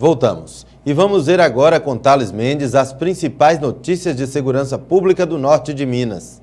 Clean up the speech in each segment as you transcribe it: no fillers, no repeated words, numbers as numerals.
Voltamos. E vamos ver agora com Thales Mendes as principais notícias de segurança pública do norte de Minas.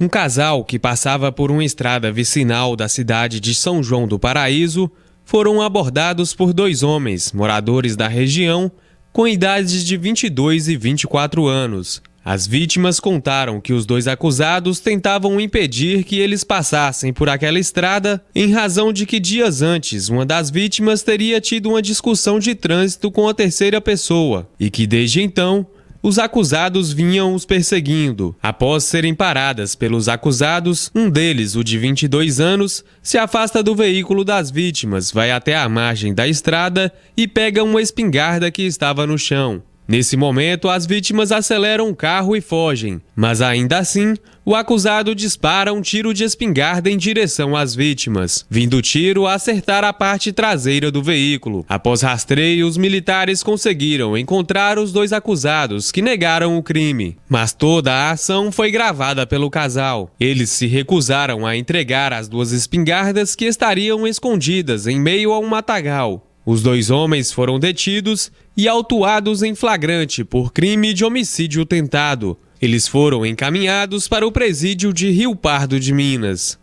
Um casal que passava por uma estrada vicinal da cidade de São João do Paraíso foram abordados por dois homens, moradores da região, com idades de 22 e 24 anos. As vítimas contaram que os dois acusados tentavam impedir que eles passassem por aquela estrada em razão de que dias antes uma das vítimas teria tido uma discussão de trânsito com a terceira pessoa e que desde então os acusados vinham os perseguindo. Após serem paradas pelos acusados, um deles, o de 22 anos, se afasta do veículo das vítimas, vai até a margem da estrada e pega uma espingarda que estava no chão. Nesse momento, as vítimas aceleram o carro e fogem, mas ainda assim, o acusado dispara um tiro de espingarda em direção às vítimas, vindo o tiro acertar a parte traseira do veículo. Após rastreio, os militares conseguiram encontrar os dois acusados, que negaram o crime, mas toda a ação foi gravada pelo casal. Eles se recusaram a entregar as duas espingardas que estariam escondidas em meio a um matagal. Os dois homens foram detidos e autuados em flagrante por crime de homicídio tentado. Eles foram encaminhados para o presídio de Rio Pardo de Minas.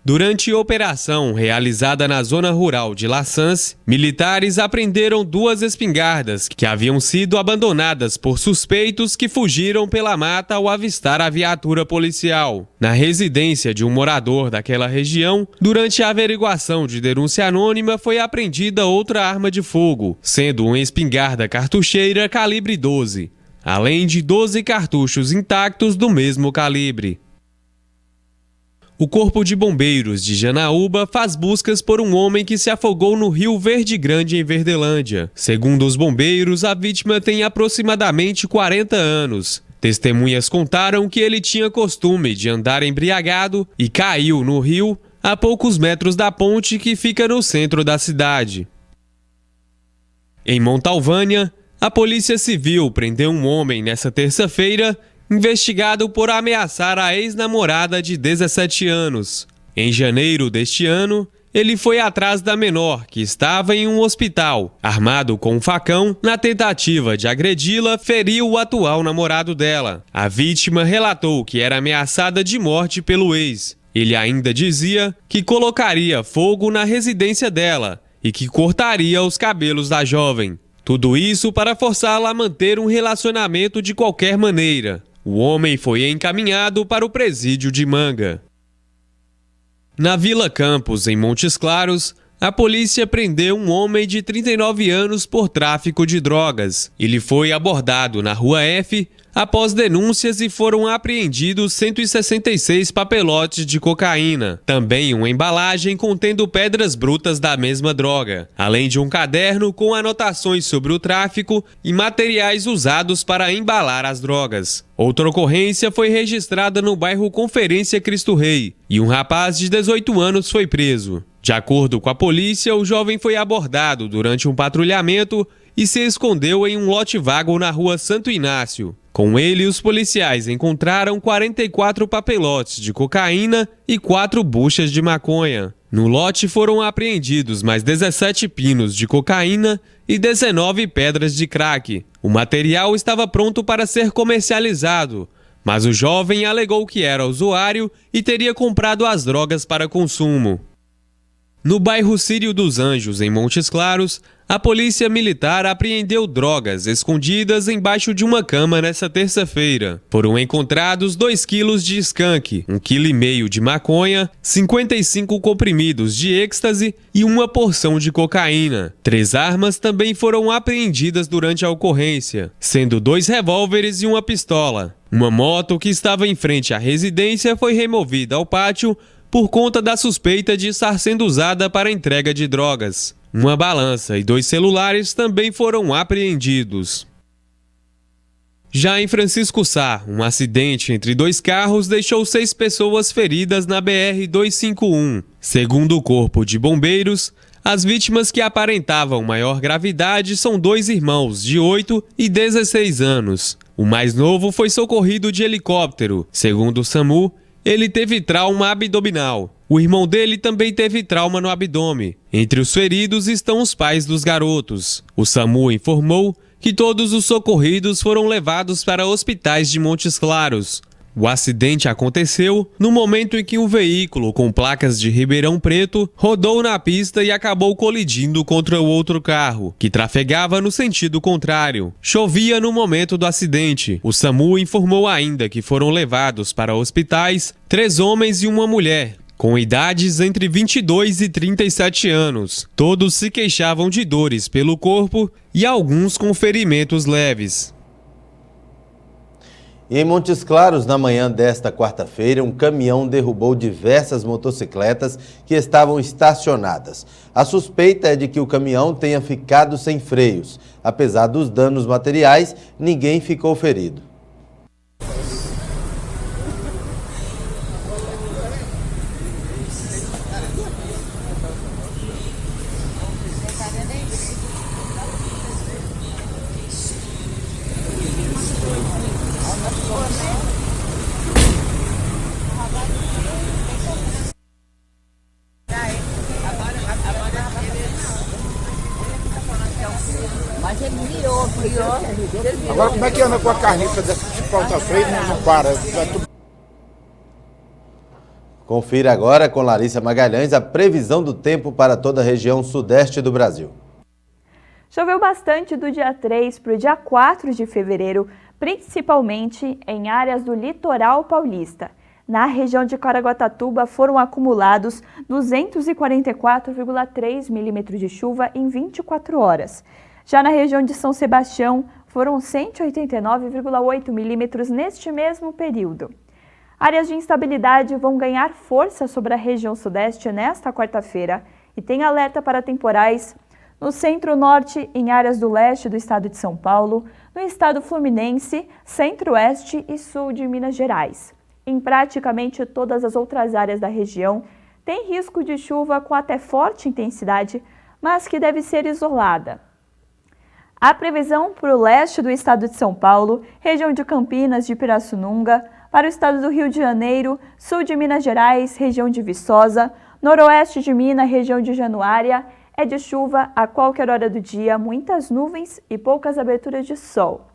Durante operação realizada na zona rural de Laçance, militares apreenderam duas espingardas que haviam sido abandonadas por suspeitos que fugiram pela mata ao avistar a viatura policial. Na residência de um morador daquela região, durante a averiguação de denúncia anônima, foi apreendida outra arma de fogo, sendo uma espingarda cartucheira calibre 12, além de 12 cartuchos intactos do mesmo calibre. O Corpo de Bombeiros de Janaúba faz buscas por um homem que se afogou no Rio Verde Grande, em Verdelândia. Segundo os bombeiros, a vítima tem aproximadamente 40 anos. Testemunhas contaram que ele tinha costume de andar embriagado e caiu no rio a poucos metros da ponte que fica no centro da cidade. Em Montalvânia, a Polícia Civil prendeu um homem nesta terça-feira investigado por ameaçar a ex-namorada de 17 anos. Em janeiro deste ano, ele foi atrás da menor, que estava em um hospital. Armado com um facão, na tentativa de agredi-la, feriu o atual namorado dela. A vítima relatou que era ameaçada de morte pelo ex. Ele ainda dizia que colocaria fogo na residência dela e que cortaria os cabelos da jovem. Tudo isso para forçá-la a manter um relacionamento de qualquer maneira. O homem foi encaminhado para o presídio de Manga. Na Vila Campos, em Montes Claros, a polícia prendeu um homem de 39 anos por tráfico de drogas. Ele foi abordado na Rua F após denúncias e foram apreendidos 166 papelotes de cocaína. Também uma embalagem contendo pedras brutas da mesma droga, além de um caderno com anotações sobre o tráfico e materiais usados para embalar as drogas. Outra ocorrência foi registrada no bairro Conferência Cristo Rei e um rapaz de 18 anos foi preso. De acordo com a polícia, o jovem foi abordado durante um patrulhamento e se escondeu em um lote vago na Rua Santo Inácio. Com ele, os policiais encontraram 44 papelotes de cocaína e 4 buchas de maconha. No lote foram apreendidos mais 17 pinos de cocaína e 19 pedras de crack. O material estava pronto para ser comercializado, mas o jovem alegou que era usuário e teria comprado as drogas para consumo. No bairro Círio dos Anjos, em Montes Claros, a polícia militar apreendeu drogas escondidas embaixo de uma cama nesta terça-feira. Foram encontrados 2 quilos de skunk, 1,5 kg de maconha, 55 comprimidos de êxtase e uma porção de cocaína. 3 armas também foram apreendidas durante a ocorrência, sendo 2 revólveres e uma pistola. Uma moto que estava em frente à residência foi removida ao pátio por conta da suspeita de estar sendo usada para entrega de drogas. Uma balança e 2 celulares também foram apreendidos. Já em Francisco Sá, um acidente entre 2 carros deixou 6 pessoas feridas na BR-251. Segundo o Corpo de Bombeiros, as vítimas que aparentavam maior gravidade são 2 irmãos de 8 e 16 anos. O mais novo foi socorrido de helicóptero. Segundo o SAMU, ele teve trauma abdominal. O irmão dele também teve trauma no abdômen. Entre os feridos estão os pais dos garotos. O SAMU informou que todos os socorridos foram levados para hospitais de Montes Claros. O acidente aconteceu no momento em que um veículo com placas de Ribeirão Preto rodou na pista e acabou colidindo contra o outro carro, que trafegava no sentido contrário. Chovia no momento do acidente. O SAMU informou ainda que foram levados para hospitais 3 homens e uma mulher, com idades entre 22 e 37 anos. Todos se queixavam de dores pelo corpo e alguns com ferimentos leves. E em Montes Claros, na manhã desta quarta-feira, um caminhão derrubou diversas motocicletas que estavam estacionadas. A suspeita é de que o caminhão tenha ficado sem freios. Apesar dos danos materiais, ninguém ficou ferido. Mas ele virou. Agora como é que anda com a carniça dessa que falta freio e não para? Confira agora com Larissa Magalhães a previsão do tempo para toda a região sudeste do Brasil. Choveu bastante do dia 3 para o dia 4 de fevereiro, principalmente em áreas do litoral paulista. Na região de Caraguatatuba foram acumulados 244,3 milímetros de chuva em 24 horas. Já na região de São Sebastião, foram 189,8 milímetros neste mesmo período. Áreas de instabilidade vão ganhar força sobre a região sudeste nesta quarta-feira e tem alerta para temporais no centro-norte, em áreas do leste do estado de São Paulo, no estado fluminense, centro-oeste e sul de Minas Gerais. Em praticamente todas as outras áreas da região, tem risco de chuva com até forte intensidade, mas que deve ser isolada. A previsão para o leste do estado de São Paulo, região de Campinas, de Pirassununga, para o estado do Rio de Janeiro, sul de Minas Gerais, região de Viçosa, noroeste de Minas, região de Januária, é de chuva a qualquer hora do dia, muitas nuvens e poucas aberturas de sol.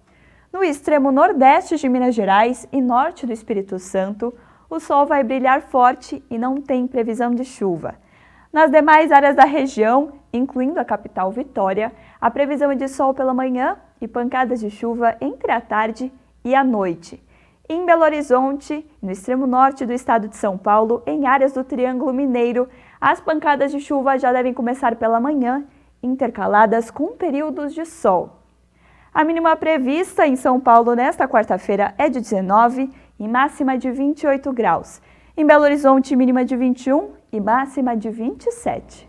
No extremo nordeste de Minas Gerais e norte do Espírito Santo, o sol vai brilhar forte e não tem previsão de chuva. Nas demais áreas da região, incluindo a capital Vitória, a previsão é de sol pela manhã e pancadas de chuva entre a tarde e a noite. Em Belo Horizonte, no extremo norte do estado de São Paulo, em áreas do Triângulo Mineiro, as pancadas de chuva já devem começar pela manhã, intercaladas com períodos de sol. A mínima prevista em São Paulo nesta quarta-feira é de 19 e máxima de 28 graus. Em Belo Horizonte, mínima de 21 e máxima de 27.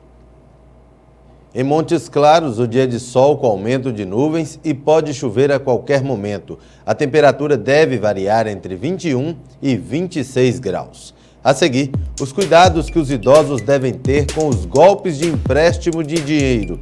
Em Montes Claros, o dia de sol com aumento de nuvens e pode chover a qualquer momento. A temperatura deve variar entre 21 e 26 graus. A seguir, os cuidados que os idosos devem ter com os golpes de empréstimo de dinheiro.